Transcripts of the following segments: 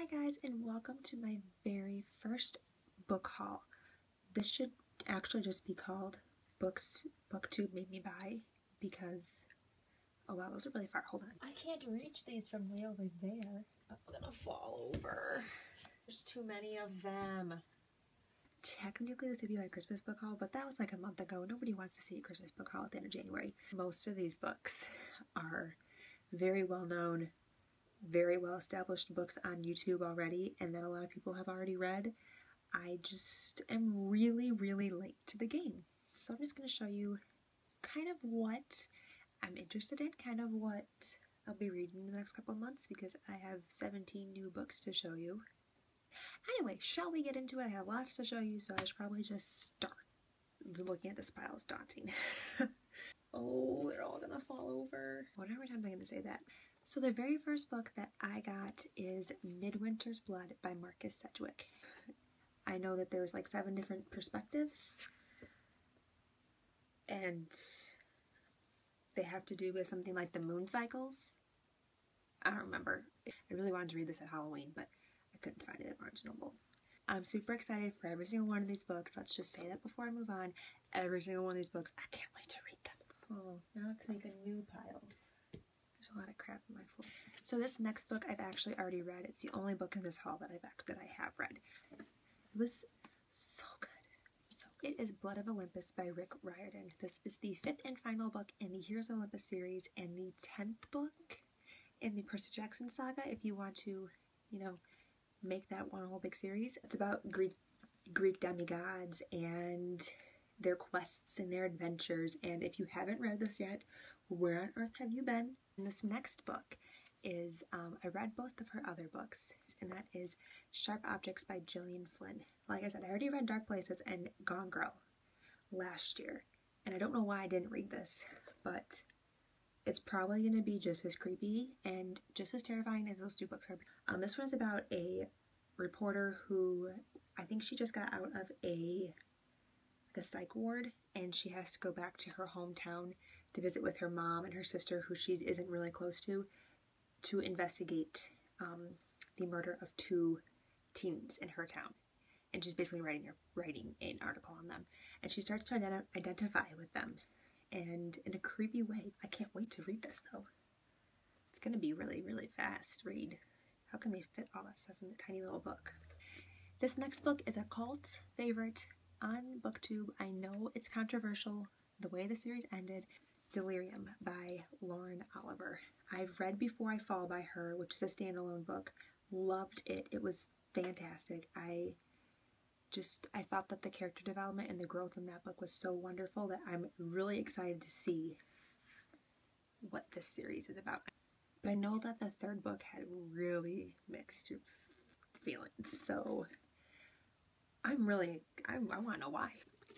Hi guys, and welcome to my very first book haul. This should actually just be called Booktube Made Me Buy because, oh wow, those are really far. Hold on. I can't reach these from way over there. I'm gonna fall over. There's too many of them. Technically this would be my Christmas book haul, but that was like a month ago. Nobody wants to see a Christmas book haul at the end of January. Most of these books are very well known, very well established books on YouTube already, and that a lot of people have already read. I just am really late to the game. So I'm just going to show you kind of what I'm interested in, kind of what I'll be reading in the next couple of months, because I have 17 new books to show you. Anyway, shall we get into it? I have lots to show you, so I should probably just start. Looking at this pile is daunting. Oh, they're all gonna fall over. Whatever times I'm gonna say that. So the very first book that I got is Midwinter's Blood by Marcus Sedgewick. I know that there's like 7 different perspectives, and they have to do with something like the moon cycles. I don't remember. I really wanted to read this at Halloween, but I couldn't find it at Barnes & Noble. I'm super excited for every single one of these books. Let's just say that before I move on. Every single one of these books, I can't wait to read them. Oh, now to make a new pile. There's a lot of crap on my floor. So this next book I've actually already read. It's the only book in this haul that I have read. It was so good. So it is Blood of Olympus by Riordan. This is the 5th and final book in the Heroes of Olympus series and the 10th book in the Percy Jackson saga, if you want to, you know, make that one whole big series. It's about Greek demigods and their quests and their adventures, and if you haven't read this yet, where on earth have you been? And this next book is, I read both of her other books, and that is Sharp Objects by Gillian Flynn. Like I said, I already read Dark Places and Gone Girl last year, and I don't know why I didn't read this, but it's probably going to be just as creepy and just as terrifying as those 2 books are. This one is about a reporter who, I think she just got out of a psych ward, and she has to go back to her hometown to visit with her mom and her sister, who she isn't really close to investigate the murder of 2 teens in her town. And she's basically writing an article on them, and she starts to identify with them, and in a creepy way. I can't wait to read this though. It's gonna be really fast read. How can they fit all that stuff in the tiny little book? This next book is a cult favorite on Booktube. I know it's controversial the way the series ended. Delirium by Lauren Oliver. I've read Before I Fall by her, which is a standalone book. Loved it. It was fantastic. I thought that the character development and the growth in that book was so wonderful that I'm really excited to see what this series is about. But I know that the 3rd book had really mixed feelings, so I want to know why.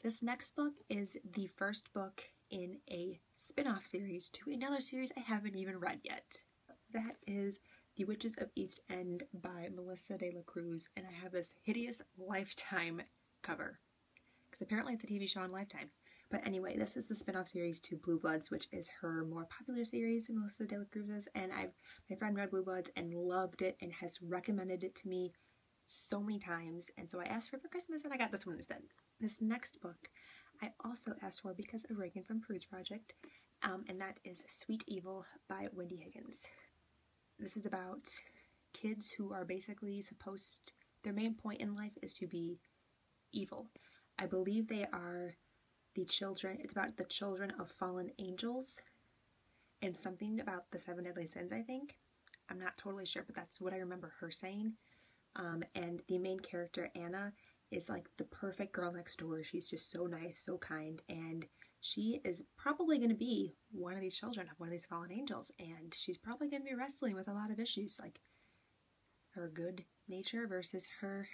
This next book is the first book in a spin-off series to another series I haven't even read yet. That is The Witches of East End by Marissa de la Cruz, and I have this hideous Lifetime cover, because apparently it's a TV show on Lifetime. But anyway, this is the spin-off series to Blue Bloods, which is her more popular series, Marissa de la Cruz's, and my friend read Blue Bloods and loved it and has recommended it to me so many times, and so I asked for it for Christmas, and I got this one instead. This next book I also asked for because of Reagan from Cruz Project, and that is Sweet Evil by Wendy Higgins. This is about kids who are basically their main point in life is to be evil. I believe they are the children, it's about the children of fallen angels, and something about the 7 deadly sins, I think. I'm not totally sure, but that's what I remember her saying. And the main character, Anna, is like the perfect girl next door. She's just so nice, so kind, and she is probably going to be one of these children of one of these fallen angels, and she's probably going to be wrestling with a lot of issues, like her good nature versus her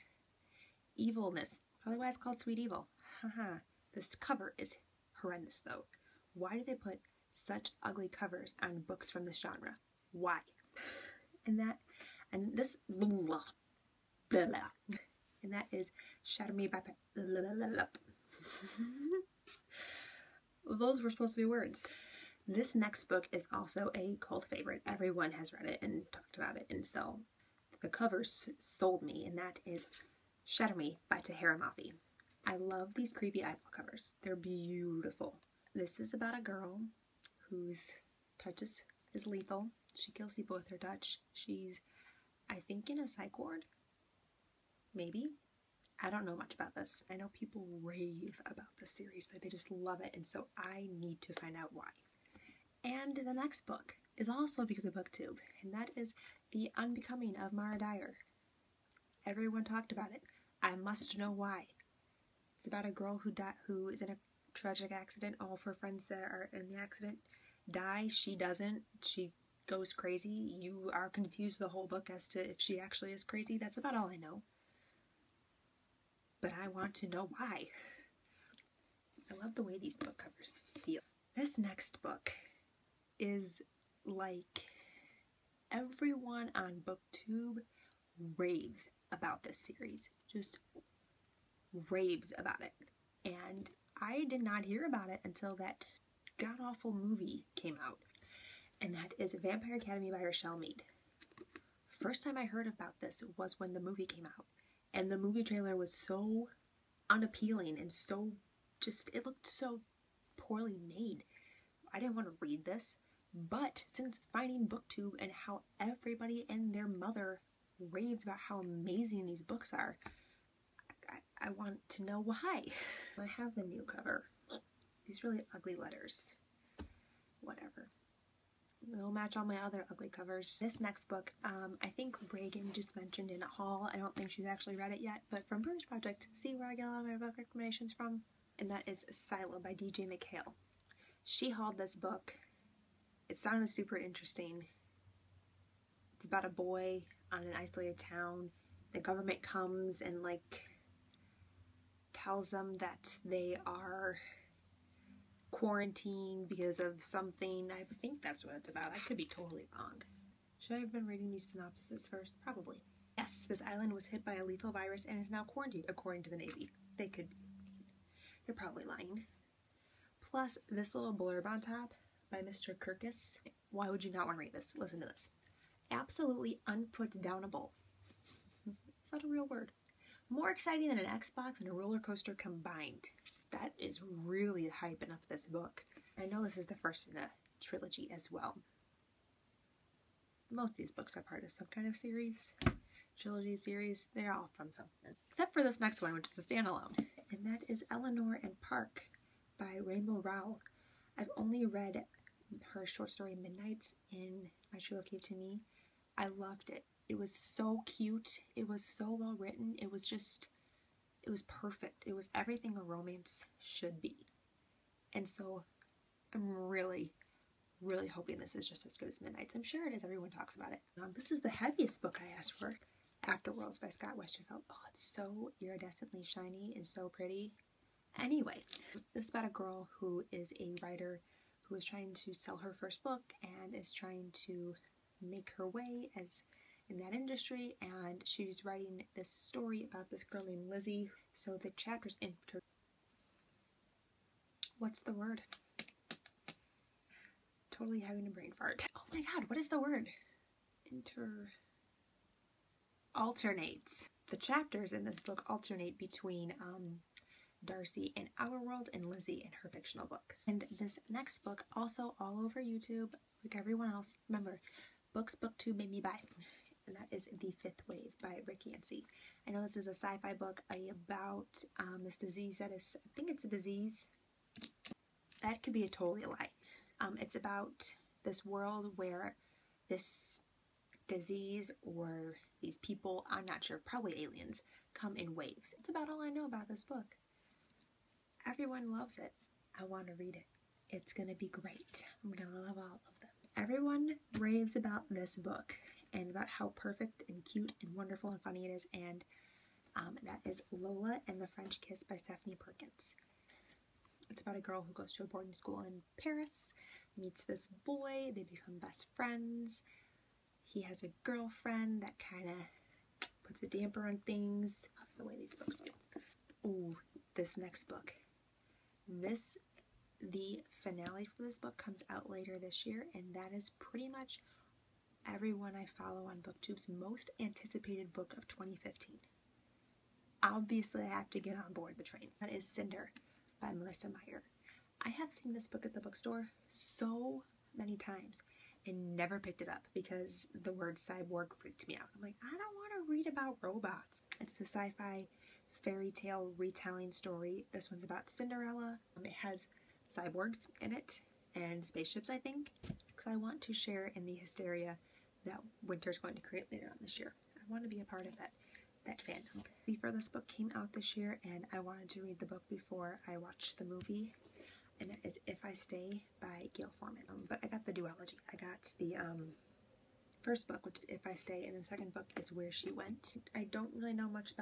evilness. Probably why it's called Sweet Evil. Haha. This cover is horrendous though. Why do they put such ugly covers on books from this genre? Why? And this blah, blah, blah, blah. And that is Shatter Me by Those were supposed to be words. This next book is also a cult favorite. Everyone has read it and talked about it, and so the covers sold me, and that is Shatter by Tahereh Mafi. I love these creepy eyeball covers. They're beautiful. This is about a girl whose touch is lethal. She kills people with her touch. She's, I think, in a psych ward? Maybe? I don't know much about this. I know people rave about this series. Like, they just love it, and so I need to find out why. And the next book is also because of Booktube, and that is The Unbecoming of Dyer. Everyone talked about it. I must know why. It's about a girl who is in a tragic accident. All of her friends that are in the accident die. She doesn't. She goes crazy. You are confused the whole book as to if she actually is crazy. That's about all I know. But I want to know why. I love the way these book covers feel. This next book is like everyone on Booktube raves about this series. Just raves about it. And I did not hear about it until that god-awful movie came out. And that is Vampire Academy by Richelle Mead. First time I heard about this was when the movie came out. And the movie trailer was so unappealing and so just, it looked so poorly made. I didn't want to read this. But since finding Booktube and how everybody and their mother raves about how amazing these books are, I want to know why. I have the new cover. These really ugly letters. Whatever. They'll match all my other ugly covers. This next book, I think Reagan just mentioned in a haul. I don't think she's actually read it yet, but from Bruce Project, see where I get a lot of my book recommendations from? And that is Sylo by DJ MacHale. She hauled this book. It sounded super interesting. It's about a boy on an isolated town. The government comes and like tells them that they are quarantined because of something. I think that's what it's about. I could be totally wrong. Should I have been reading these synopses first? Probably. Yes, this island was hit by a lethal virus and is now quarantined, according to the Navy. They could be. They're probably lying. Plus, this little blurb on top by Mr. Kirkus. Why would you not want to read this? Listen to this. Absolutely unputdownable. Is that a real word? More exciting than an Xbox and a roller coaster combined. That is really hyping up this book. I know this is the first in a trilogy as well. Most of these books are part of some kind of series. Trilogy series. They're all from something. Except for this next one, which is a standalone. And that is Eleanor and Park by Rowell. I've only read her short story Midnights in My True Love Gave to Me. I loved it. It was so cute. It was so well written. It was perfect. It was everything a romance should be. And so I'm really, really hoping this is just as good as Midnights. I'm sure it is. Everyone talks about it. This is the heaviest book I asked for. Afterworlds by Scott Westerfeld. Oh, it's so iridescently shiny and so pretty. Anyway, this is about a girl who is a writer who is trying to sell her first book and is trying to make her way as in that industry, and she's writing this story about this girl named Lizzie. So the chapters what's the word? Totally having a brain fart. Oh my god, what is the word? Alternates. The chapters in this book alternate between Darcy in our world and Lizzie in her fictional books. And this next book, also all over YouTube, like everyone else. Remember, books Booktube made me buy. And that is The Fifth Wave by Yancy. I know this is a sci-fi book about this disease that is, I think it's a disease. That could be a totally lie. It's about this world where this disease or these people, I'm not sure, probably aliens, come in waves. It's about all I know about this book. Everyone loves it. I want to read it. It's going to be great. I'm going to love all of them. Everyone raves about this book and about how perfect and cute and wonderful and funny it is, and that is Lola and the French Kiss by Stephanie Perkins. It's about a girl who goes to a boarding school in Paris, meets this boy, they become best friends. He has a girlfriend that kind of puts a damper on things. I love the way these books do. Ooh, this next book. The finale for this book comes out later this year, and that is pretty much everyone I follow on Booktube's most anticipated book of 2015. Obviously, I have to get on board the train. That is Cinder by Marissa Meyer. I have seen this book at the bookstore so many times and never picked it up because the word cyborg freaked me out. I'm like, I don't want to read about robots. It's a sci-fi fairy tale retelling story. This one's about Cinderella. It has cyborgs in it and spaceships, I think, because I want to share in the hysteria that Winter's going to create later on this year. I want to be a part of that fandom. Before this book came out this year, and I wanted to read the book before I watched the movie, and that is If I Stay by Gayle Forman. But I got the duology. I got the first book, which is If I Stay, and the second book is Where She Went. I don't really know much.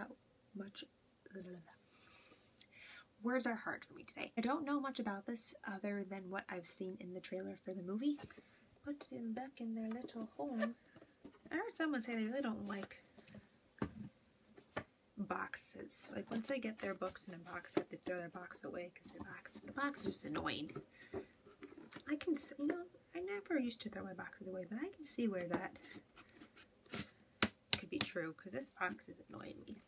Words are hard for me today. I don't know much about this other than what I've seen in the trailer for the movie. Put them back in their little home. I heard someone say they really don't like boxes. Like, once they get their books in a box, they have to throw their box away because the box is just annoying. I can, you know, I never used to throw my boxes away, but I can see where that could be true because this box is annoying me.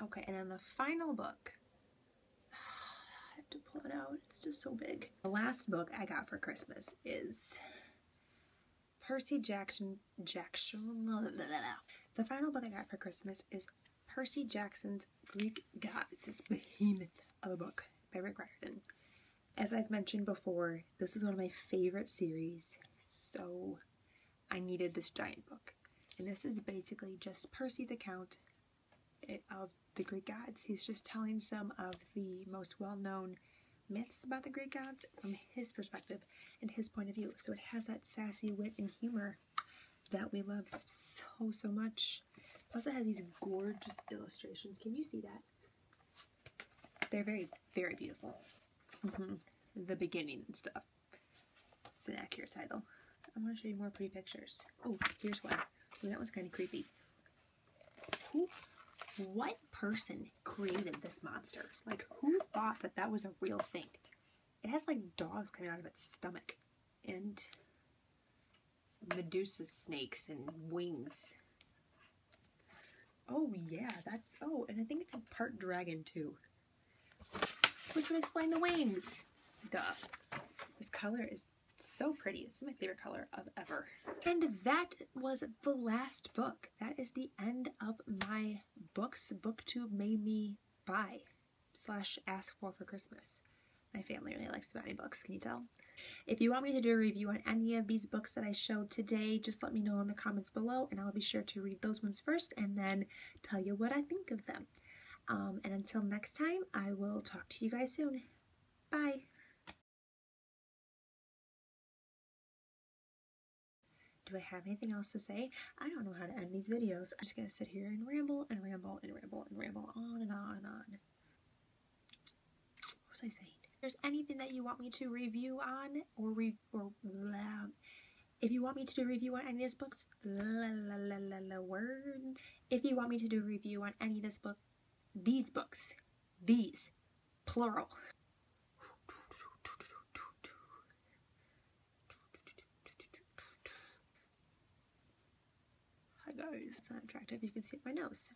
Okay, and then the final book. I have to pull it out. It's just so big. The last book I got for Christmas is Percy Jackson. The final book I got for Christmas is Percy Jackson's Greek Gods, this behemoth of a book by Riordan. As I've mentioned before, this is one of my favorite series, so I needed this giant book. And this is basically just Percy's account of the Greek gods. He's just telling some of the most well-known myths about the Greek gods from his perspective and his point of view. So it has that sassy wit and humor that we love so much. Plus it has these gorgeous illustrations. Can you see that? They're very, very beautiful. The beginning and stuff. It's an accurate title. I want to show you more pretty pictures. Oh, here's one. Ooh, that one's kind of creepy. What person created this monster? Like, who thought that that was a real thing? It has like dogs coming out of its stomach and Medusa snakes and wings. Oh yeah, that's, oh, and I think it's a part dragon too, which would explain the wings. Duh. This color is so pretty. This is my favorite color of ever. And that was the last book. That is the end of my books Booktube made me buy / ask for Christmas. My family really likes to buy me books, can you tell? If you want me to do a review on any of these books that I showed today, just let me know in the comments below and I'll be sure to read those ones first and then tell you what I think of them. And until next time, I will talk to you guys soon. Bye! Do I have anything else to say? I don't know how to end these videos. I'm just going to sit here and ramble and ramble and ramble and ramble on and on and on. What was I saying? If there's anything that you want me to review on if you want me to do a review on any of these books, if you want me to do a review on any of this book, these books, these, plural. Hi guys, it's not attractive, you can see my nose.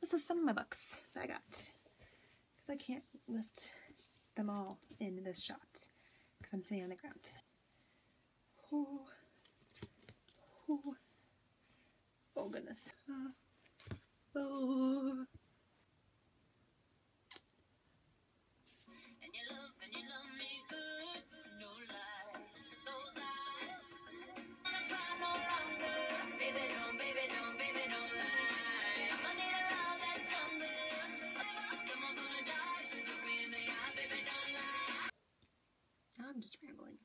This is some of my books that I got, because I can't lift them all in this shot, because I'm sitting on the ground. Oh, oh, oh goodness. Oh. And you love me good, no lies. Those eyes, I'm gonna cry no longer. Baby, don't lie. I need a love that's stronger. I'm gonna die. Look me in the eye, baby, don't lie. Now I'm just rambling.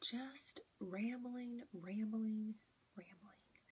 Just rambling.